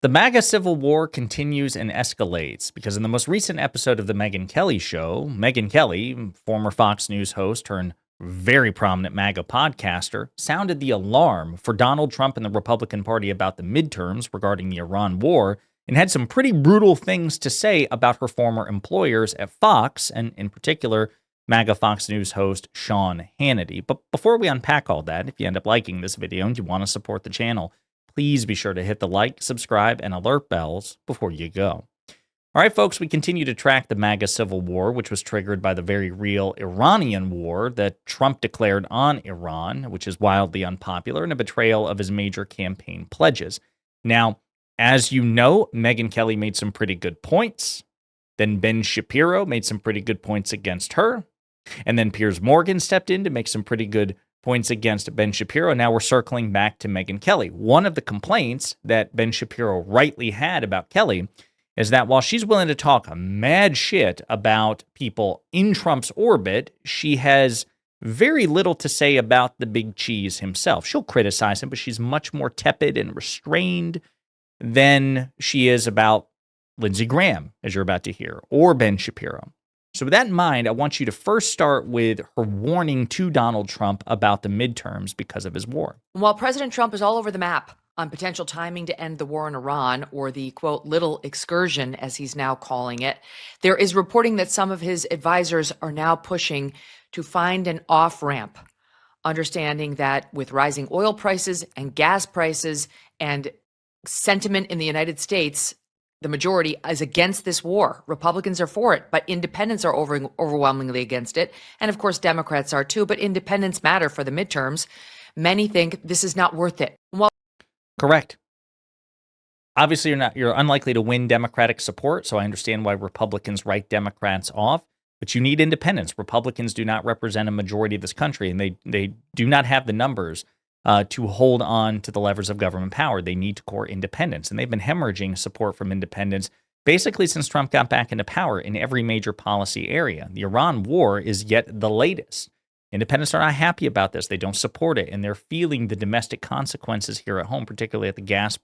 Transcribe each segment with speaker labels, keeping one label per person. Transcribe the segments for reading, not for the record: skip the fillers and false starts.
Speaker 1: The MAGA civil war continues and escalates because in the most recent episode of The Megyn Kelly Show, Megyn Kelly, former Fox News host turned very prominent MAGA podcaster, sounded the alarm for Donald Trump and the Republican Party about the midterms regarding the Iran war and had some pretty brutal things to say about her former employers at Fox, and in particular, MAGA Fox News host Sean Hannity. But before we unpack all that, if you end up liking this video and you want to support the channel, please be sure to hit the like, subscribe, and alert bells before you go. All right, folks, we continue to track the MAGA civil war, which was triggered by the very real Iranian war that Trump declared on Iran, which is wildly unpopular and a betrayal of his major campaign pledges. Now, as you know, Megyn Kelly made some pretty good points. Then Ben Shapiro made some pretty good points against her. And then Piers Morgan stepped in to make some pretty good points against Ben Shapiro. Now we're circling back to Megyn Kelly. One of the complaints that Ben Shapiro rightly had about Kelly is that while she's willing to talk mad shit about people in Trump's orbit, she has very little to say about the big cheese himself. She'll criticize him, but she's much more tepid and restrained than she is about Lindsey Graham, as you're about to hear, or Ben Shapiro. So with that in mind, I want you to first start with her warning to Donald Trump about the midterms because of his war.
Speaker 2: While President Trump is all over the map on potential timing to end the war in Iran, or the, quote, little excursion, as he's now calling it, there is reporting that some of his advisors are now pushing to find an off-ramp, understanding that with rising oil prices and gas prices and sentiment in the United States, the majority is against this war. Republicans are for it, but independents are overwhelmingly against it. And of course, Democrats are too, but independents matter for the midterms. Many think this is not worth it. Well,
Speaker 1: correct. Obviously, you're unlikely to win Democratic support, so I understand why Republicans write Democrats off, but you need independents. Republicans do not represent a majority of this country, and they do not have the numbers to hold on to the levers of government power. They need to core independence, and they've been hemorrhaging support from independents basically since Trump got back into power in every major policy area. The Iran war is yet the latest. Independents are not happy about this. They don't support it, and they're feeling the domestic consequences here at home, particularly at the gas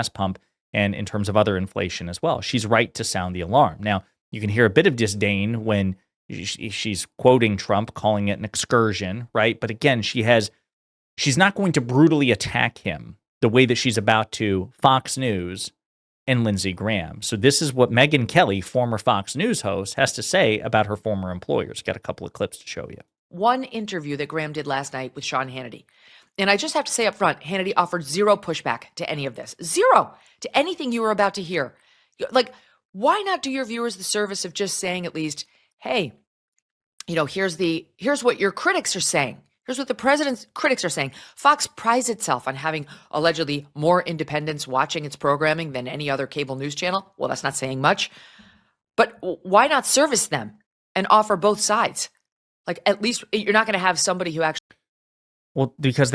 Speaker 1: pump and in terms of other inflation as well. She's right to sound the alarm. Now, you can hear a bit of disdain when she's quoting Trump, calling it an excursion, right? But again, she's not going to brutally attack him the way that she's about to Fox News and Lindsey Graham. So this is what Megyn Kelly, former Fox News host, has to say about her former employers. Got a couple of clips to show you.
Speaker 2: One interview that Graham did last night with Sean Hannity. And I just have to say up front, Hannity offered zero pushback to any of this. Zero to anything you were about to hear. Like, why not do your viewers the service of just saying at least, hey, here's what your critics are saying. Here's what the president's critics are saying. Fox prides itself on having allegedly more independents watching its programming than any other cable news channel. Well, that's not saying much. But why not service them and offer both sides? Like, at least you're not going to have somebody who actually...
Speaker 1: Well, because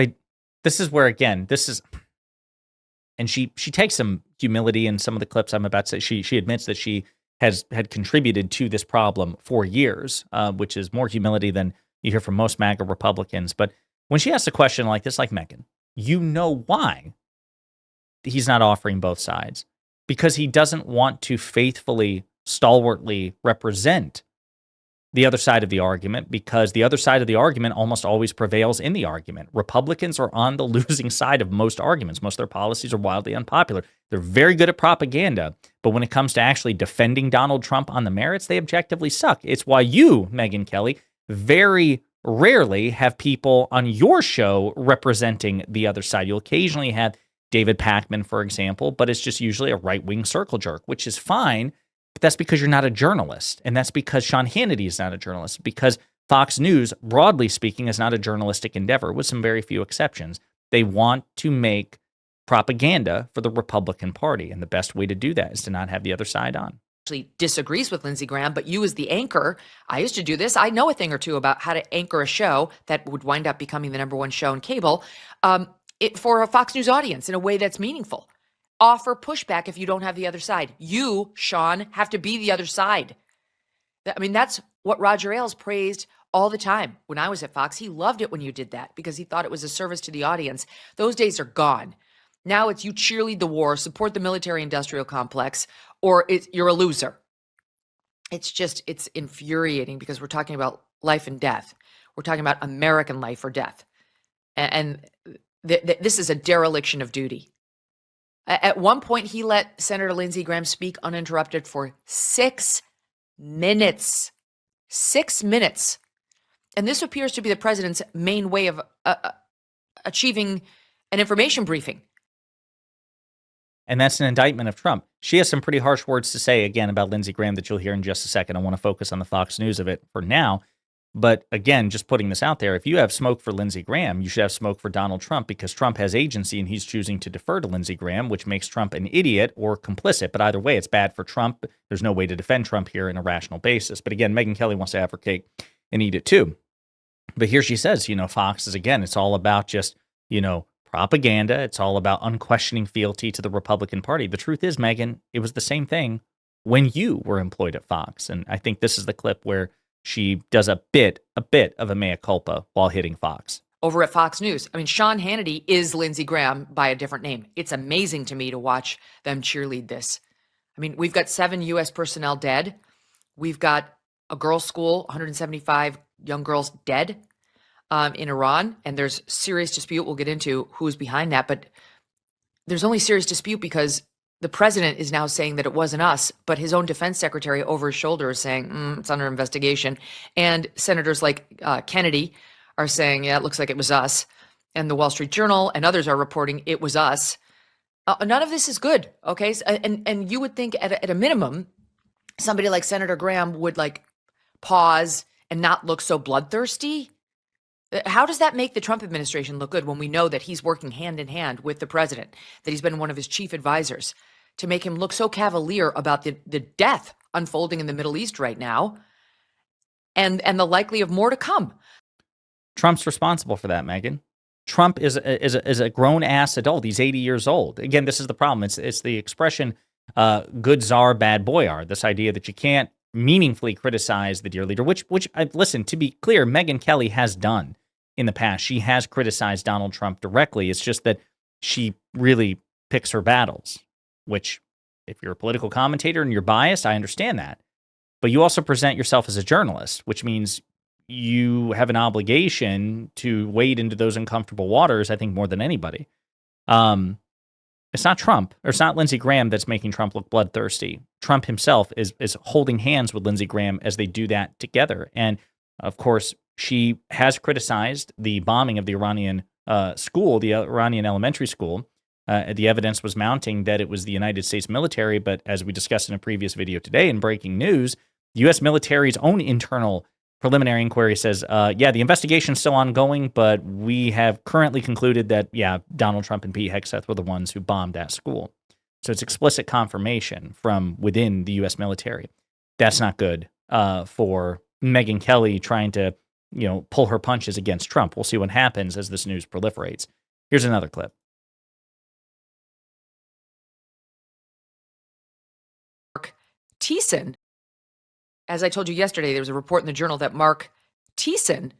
Speaker 1: this is where, again, and she takes some humility in some of the clips I'm about to say. She admits that she had contributed to this problem for years, which is more humility than you hear from most MAGA Republicans. But when she asks a question like this, like Megyn, you know why he's not offering both sides. Because he doesn't want to faithfully, stalwartly represent the other side of the argument, because the other side of the argument almost always prevails in the argument. Republicans are on the losing side of most arguments. Most of their policies are wildly unpopular. They're very good at propaganda, but when it comes to actually defending Donald Trump on the merits, they objectively suck. It's why you, Megyn Kelly, very rarely have people on your show representing the other side. You'll occasionally have David Pakman, for example, but it's just usually a right-wing circle jerk, which is fine. But that's because you're not a journalist. And that's because Sean Hannity is not a journalist. Because Fox News, broadly speaking, is not a journalistic endeavor, with some very few exceptions. They want to make propaganda for the Republican Party. And the best way to do that is to not have the other side on.
Speaker 2: Actually disagrees with Lindsey Graham, but you as the anchor, I used to do this. I know a thing or two about how to anchor a show that would wind up becoming the #1 show in cable for a Fox News audience in a way that's meaningful. Offer pushback if you don't have the other side. You, Sean, have to be the other side. I mean, that's what Roger Ailes praised all the time. When I was at Fox, he loved it when you did that because he thought it was a service to the audience. Those days are gone. Now it's you cheerlead the war, support the military-industrial complex, or you're a loser. It's infuriating because we're talking about life and death. We're talking about American life or death. And this is a dereliction of duty. At one point, he let Senator Lindsey Graham speak uninterrupted for 6 minutes. 6 minutes. And this appears to be the president's main way of achieving an information briefing.
Speaker 1: And that's an indictment of Trump. She has some pretty harsh words to say, again, about Lindsey Graham that you'll hear in just a second. I want to focus on the Fox News of it for now. But again, just putting this out there, if you have smoke for Lindsey Graham, you should have smoke for Donald Trump, because Trump has agency and he's choosing to defer to Lindsey Graham, which makes Trump an idiot or complicit. But either way, it's bad for Trump. There's no way to defend Trump here in a rational basis. But again, Megyn Kelly wants to have her cake and eat it too. But here she says, Fox is, again, it's all about just, propaganda. It's all about unquestioning fealty to the Republican Party. The truth is, Megyn, it was the same thing when you were employed at Fox. And I think this is the clip where she does a bit of a mea culpa while hitting Fox.
Speaker 2: Over at Fox News. I mean, Sean Hannity is Lindsey Graham by a different name. It's amazing to me to watch them cheerlead this. I mean, we've got 7 U.S. personnel dead. We've got a girls' school, 175 young girls dead in Iran. And there's serious dispute. We'll get into who's behind that. But there's only serious dispute because the president is now saying that it wasn't us, but his own defense secretary over his shoulder is saying it's under investigation. And senators like Kennedy are saying, yeah, it looks like it was us. And the Wall Street Journal and others are reporting it was us. None of this is good. Okay. And you would think at a minimum, somebody like Senator Graham would pause and not look so bloodthirsty. How does that make the Trump administration look good when we know that he's working hand in hand with the president, that he's been one of his chief advisors, to make him look so cavalier about the death unfolding in the Middle East right now and the likely of more to come?
Speaker 1: Trump's responsible for that, Megyn. Trump is a grown-ass adult. He's 80 years old. Again, this is the problem. It's the expression, good czar, bad boyar, this idea that you can't meaningfully criticize the dear leader, which listen, to be clear, Megyn Kelly has done in the past. She has criticized Donald Trump directly. It's just that she really picks her battles, which, if you're a political commentator and you're biased, I understand that. But you also present yourself as a journalist, which means you have an obligation to wade into those uncomfortable waters, I think, more than anybody. It's not Trump, or it's not Lindsey Graham that's making Trump look bloodthirsty. Trump himself is holding hands with Lindsey Graham as they do that together. And, of course, she has criticized the bombing of the Iranian school, the Iranian elementary school. The evidence was mounting that it was the United States military, but as we discussed in a previous video today in breaking news, the U.S. military's own internal preliminary inquiry says, the investigation's still ongoing, but we have currently concluded that, Donald Trump and Pete Hegseth were the ones who bombed that school. So it's explicit confirmation from within the U.S. military. That's not good for Megyn Kelly trying to, pull her punches against Trump. We'll see what happens as this news proliferates. Here's another clip.
Speaker 2: Mark Thiessen. As I told you yesterday, there was a report in the Journal that Mark Thiessen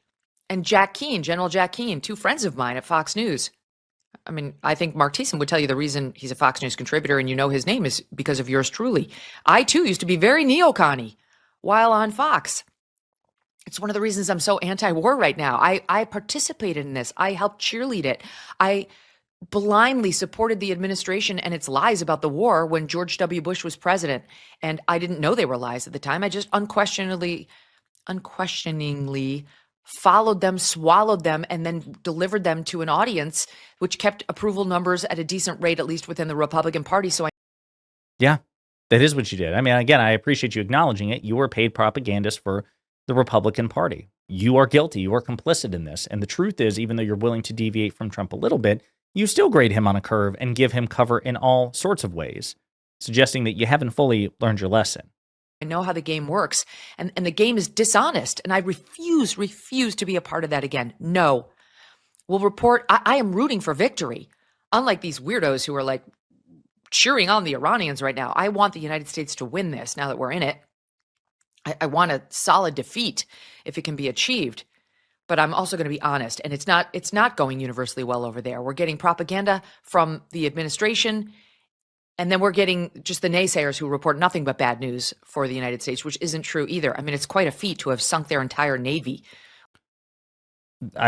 Speaker 2: and Jack Keane, General Jack Keane, 2 friends of mine at Fox News. I mean, I think Mark Thiessen would tell you the reason he's a Fox News contributor and his name is because of yours truly. I, too, used to be very neocon-y while on Fox. It's one of the reasons I'm so anti-war right now. I participated in this. I helped cheerlead it. I blindly supported the administration and its lies about the war when George W. Bush was president. And I didn't know they were lies at the time. I just unquestioningly followed them, swallowed them, and then delivered them to an audience which kept approval numbers at a decent rate, at least within the Republican Party.
Speaker 1: Yeah, that is what you did. I mean, again, I appreciate you acknowledging it. You were a paid propagandist for the Republican Party. You are guilty. You are complicit in this. And the truth is, even though you're willing to deviate from Trump a little bit, you still grade him on a curve and give him cover in all sorts of ways, suggesting that you haven't fully learned your lesson.
Speaker 2: I know how the game works, and the game is dishonest, and I refuse to be a part of that again. No. We'll report, I am rooting for victory, unlike these weirdos who are cheering on the Iranians right now. I want the United States to win this now that we're in it. I want a solid defeat if it can be achieved. but I'm also going to be honest, and it's not going universally well over there. We're getting propaganda from the administration, and then we're getting just the naysayers who report nothing but bad news for the United States, which isn't true either. I mean, it's quite a feat to have sunk their entire navy.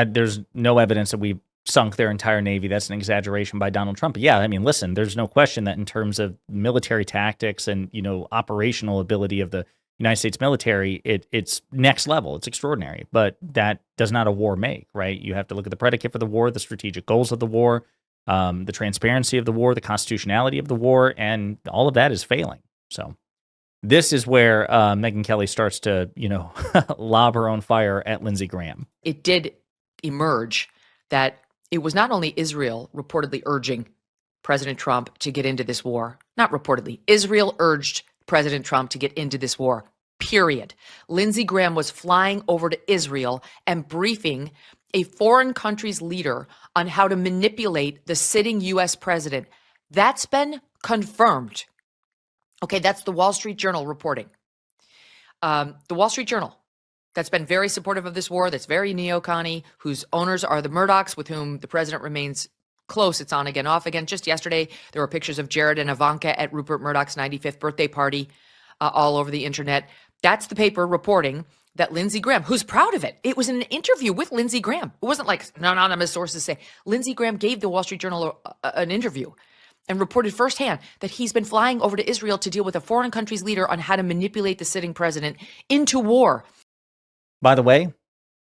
Speaker 1: There's no evidence that we've sunk their entire navy. That's an exaggeration by Donald Trump. But yeah, I mean, listen, there's no question that in terms of military tactics and, operational ability of the United States military, it's next level. It's extraordinary. But that does not a war make, right? You have to look at the predicate for the war, the strategic goals of the war, the transparency of the war, the constitutionality of the war, and all of that is failing. So this is where Megyn Kelly starts to, lob her own fire at Lindsey Graham.
Speaker 2: It did emerge that it was not only Israel reportedly urging President Trump to get into this war, not reportedly, Israel urged President Trump to get into this war, period. Lindsey Graham was flying over to Israel and briefing a foreign country's leader on how to manipulate the sitting U.S. president. That's been confirmed. Okay, that's the Wall Street Journal reporting. The Wall Street Journal, that's been very supportive of this war, that's very neocon-y, whose owners are the Murdochs, with whom the president remains close. It's on again, off again. Just yesterday, there were pictures of Jared and Ivanka at Rupert Murdoch's 95th birthday party all over the internet. That's the paper reporting that Lindsey Graham, who's proud of it. It was an interview with Lindsey Graham. It wasn't like anonymous sources say. Lindsey Graham gave the Wall Street Journal an interview and reported firsthand that he's been flying over to Israel to deal with a foreign country's leader on how to manipulate the sitting president into war.
Speaker 1: By the way,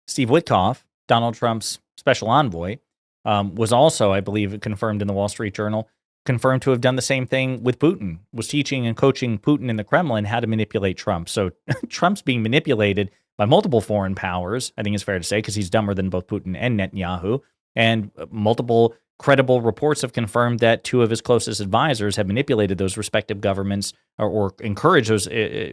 Speaker 1: Steve Witkoff, Donald Trump's special envoy, was also, I believe, confirmed in the Wall Street Journal, confirmed to have done the same thing with Putin, was teaching and coaching Putin in the Kremlin how to manipulate Trump. So Trump's being manipulated by multiple foreign powers, I think it's fair to say, because he's dumber than both Putin and Netanyahu, and multiple credible reports have confirmed that two of his closest advisors have manipulated those respective governments or encouraged those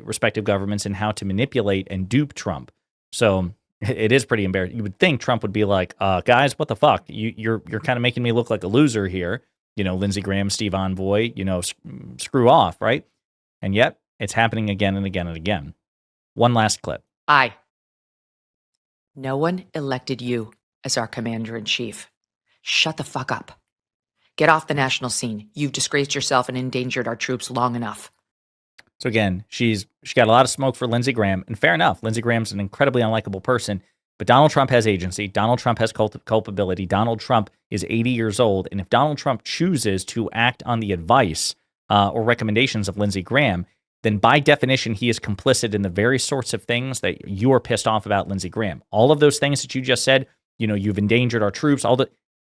Speaker 1: respective governments in how to manipulate and dupe Trump. So it is pretty embarrassing. You would think Trump would be like, guys, what the fuck? You're kind of making me look like a loser here. Lindsey Graham, Steve Envoy, screw off, right? And yet it's happening again and again and again. One last clip.
Speaker 2: No one elected you as our commander-in-chief. Shut the fuck up. Get off the national scene. You've disgraced yourself and endangered our troops long enough.
Speaker 1: So again, she got a lot of smoke for Lindsey Graham, and fair enough. Lindsey Graham's an incredibly unlikable person, but Donald Trump has agency. Donald Trump has culpability. Donald Trump is 80 years old, and if Donald Trump chooses to act on the advice or recommendations of Lindsey Graham, then by definition, he is complicit in the very sorts of things that you are pissed off about Lindsey Graham. All of those things that you just said, you've endangered our troops,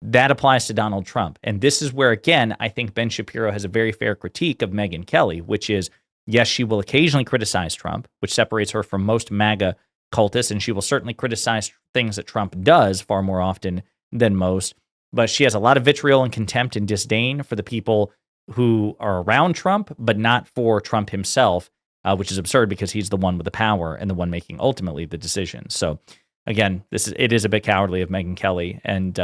Speaker 1: that applies to Donald Trump. And this is where, again, I think Ben Shapiro has a very fair critique of Megyn Kelly, which is, yes, she will occasionally criticize Trump, which separates her from most MAGA cultists, and she will certainly criticize things that Trump does far more often than most. But she has a lot of vitriol and contempt and disdain for the people who are around Trump, but not for Trump himself, which is absurd because he's the one with the power and the one making ultimately the decisions. So again, it is a bit cowardly of Megyn Kelly, and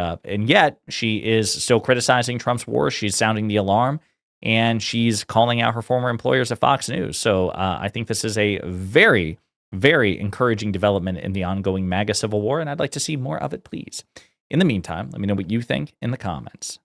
Speaker 1: yet she is still criticizing Trump's war. She's sounding the alarm, and she's calling out her former employers at Fox News. So I think this is a very, very encouraging development in the ongoing MAGA civil war, and I'd like to see more of it, please. In the meantime, let me know what you think in the comments.